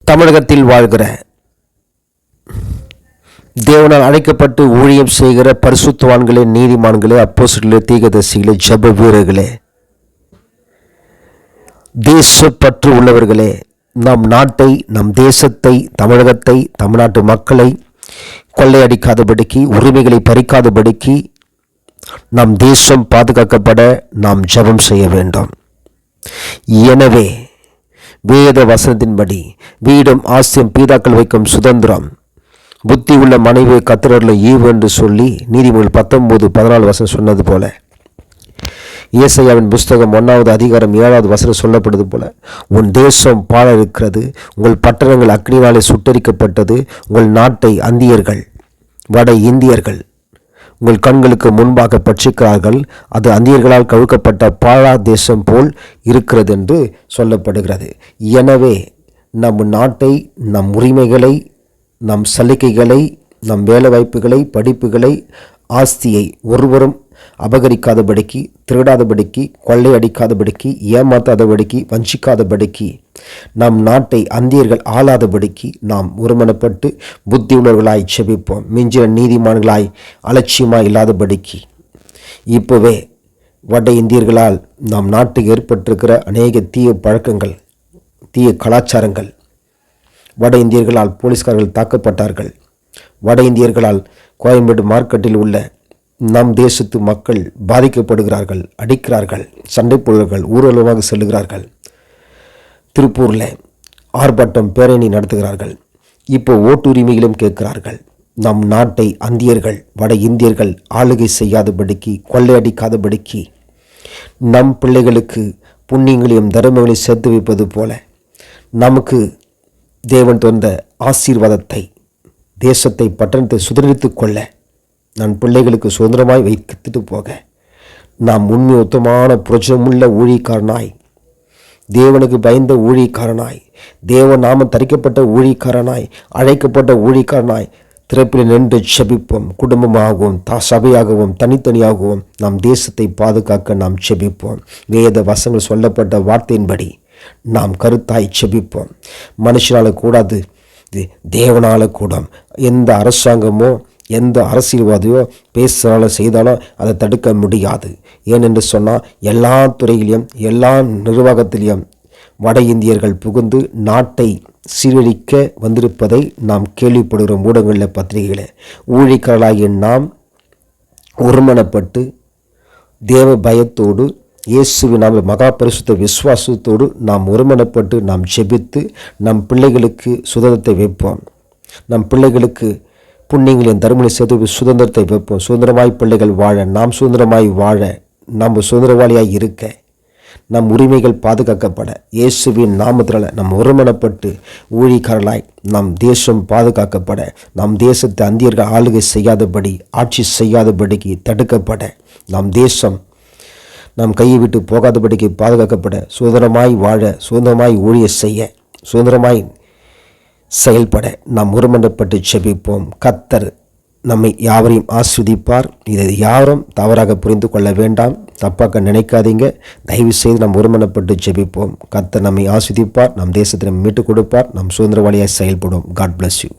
தமிழகத்தில் வாழ்கிற தேவனால் அழைக்கப்பட்டு ஊழியம் செய்கிற பரிசுத்தவான்களே, நீதிமான்களே, அப்போஸ்தலர்களே, தீர்க்கதரிசிகளே, ஜெப வீரர்களே, தேசப்பற்று உள்ளவர்களே, நம் நாட்டை, நம் தேசத்தை, தமிழகத்தை, தமிழ்நாட்டு மக்களை கொள்ளையடிக்காதபடிக்கு, உரிமைகளை பறிக்காதபடிக்கு நம் தேசம் பாதுகாக்கப்பட நாம் ஜெபம் செய்ய வேண்டும். எனவே வேத வசனத்தின்படி வீடும் ஆஸ்தியும் பீதாக்கள் வைக்கும் சுதந்திரம், புத்தி உள்ள மனைவியை கர்த்தரருள ஈவு என்று சொல்லி நீதிமொழிகள் 19:14 சொன்னது போல, ஏசாயாவின் புஸ்தகம் 1வது அதிகாரம் 7வது வசனம் சொல்லப்படுது போல, உன் தேசம் பாழ இருக்கிறது, உங்கள் பட்டணங்கள் அக்னினாலே சுட்டரிக்கப்பட்டது, உங்கள் நாட்டை அந்தியர்கள், வட இந்தியர்கள் உங்கள் கண்களுக்கு முன்பாக பட்சிக்கிறார்கள், அது அந்தியர்களால் கவிழ்க்கப்பட்ட பாழா தேசம் போல் இருக்கிறது என்று சொல்லப்படுகிறது. எனவே நம் நாட்டை, நம் உரிமைகளை, நம் சலுகைகளை, நம் வேலைவாய்ப்புகளை, படிப்புகளை, ஆஸ்தியை ஒருவரும் அபகரிக்காதபடிக்கு, திருடாதபடிக்கு, கொள்ளையடிக்காதபடிக்கு, ஏமாத்தாதபடிக்கு, வஞ்சிக்காதபடிக்கு, நம் நாட்டை அந்தியர்கள் ஆளாதபடிக்கு நாம் ஒருமனப்பட்டு புத்தி உள்ளவர்களாய் செபிப்போம். மிஞ்சின நீதிமான்களாய் அலட்சியமாய் இல்லாதபடிக்கு. இப்போவே வட இந்தியர்களால் நம் நாட்டுக்கு ஏற்பட்டிருக்கிற அநேக தீய பழக்கங்கள், தீய கலாச்சாரங்கள், வட இந்தியர்களால் போலீஸ்காரர்கள் தாக்கப்பட்டார்கள். வட இந்தியர்களால் கோயம்பேடு மார்க்கெட்டில் உள்ள நம் தேசத்து மக்கள் பாதிக்கப்படுகிறார்கள், அடிக்கிறார்கள், சண்டை போடுகிறார்கள், ஊர்வலமாக செல்லுகிறார்கள், திருப்பூரில் ஆர்ப்பாட்டம் பேரணி நடத்துகிறார்கள். இப்போ ஓட்டுரிமைகளும் கேட்கிறார்கள். நம் நாட்டை அந்தியர்கள், வட இந்தியர்கள் ஆளுகை செய்யாதபடிக்கு, கொள்ளையடிக்காதபடிக்கு, நம் பிள்ளைகளுக்கு புண்ணியங்களையும் தர்மங்களையும் சேர்த்து வைப்பது போல நமக்கு தேவன் தந்த ஆசீர்வாதத்தை, தேசத்தை, பட்டணத்தை சுதந்திரித்து கொள்ள, நம் பிள்ளைகளுக்கு சுதந்திரமாய் வைத்துட்டு போக நாம் உண்மை உத்தமான புரட்சமுள்ள ஊழியக்காரனாய், தேவனுக்கு பயந்த ஊழியக்காரனாய், தேவ நாமம் தரிக்கப்பட்ட ஊழியக்காரனாய், அழைக்கப்பட்ட ஊழியக்காரனாய் திறப்பில் நின்று செபிப்போம். குடும்பமாகவும் சபையாகவும் தனித்தனியாகவும் நம் தேசத்தை பாதுகாக்க நாம் செபிப்போம். வேத வசங்கள் சொல்லப்பட்ட வார்த்தையின்படி நாம் கருத்தாய் செபிப்போம். மனுஷனால கூடாது, தேவனால கூடும். எந்த அரசாங்கமோ எந்த அரசியல்வாதியோ பேசுகிறாலும் செய்தாலும் அதை தடுக்க முடியாது. ஏனென்று சொன்னால் எல்லா துறையிலையும், எல்லா நிர்வாகத்திலையும் வட இந்தியர்கள் புகுந்து நாட்டை சீரழிக்க வந்திருப்பதை நாம் கேள்விப்படுகிறோம். ஊடகங்களில், பத்திரிகைகளில். ஊழியக்காரர்களாகிய நாம் ஒருமனப்பட்டு தேவ பயத்தோடு, இயேசுவின் நாம மகா பரிசுத்த விசுவாசத்தோடு நாம் ஒருமனப்பட்டு நாம் ஜெபித்து நம் பிள்ளைகளுக்கு சுதந்திரத்தை வைப்போம். நம் பிள்ளைகளுக்கு புண்ணியங்களின் தர்மங்களை சேர்த்து சுதந்திரத்தை வைப்போம். சுதந்திரமாய் பிள்ளைகள் வாழ, நாம் சுதந்திரமாய் வாழ, நம்ம சுதந்திரவாளியாய் இருக்க, நம் உரிமைகள் பாதுகாக்கப்பட, இயேசுவின் நாமத்தினால நம் ஒருமனப்பட்டு ஊழியக்காரர்களாய் நம் தேசம் பாதுகாக்கப்பட, நம் தேசத்தை அந்தியர்கள் ஆளுகை செய்யாதபடி, ஆட்சி செய்யாதபடிக்கு தடுக்கப்பட, நம் தேசம் நம் கையை விட்டு போகாதபடிக்கு பாதுகாக்கப்பட, சுதந்திரமாய் வாழ, சுதந்திரமாய் ஊழிய செய்ய, சுதந்திரமாய் செயல்பட நாம் ஒருமனப்பட்டு செபிப்போம். கர்த்தர் நம்மை யாவரையும் ஆஸ்வதிப்பார். இதை யாரும் தவறாக புரிந்து கொள்ள வேண்டாம், தப்பாக நினைக்காதீங்க. தயவு செய்து நாம் ஒருமனப்பட்டு ஜெபிப்போம். கர்த்தர் நம்மை ஆஸ்வதிப்பார், நம் தேசத்தை மீட்டுக் கொடுப்பார், நம் சுதந்திரவாளியாய் செயல்படும். God bless you.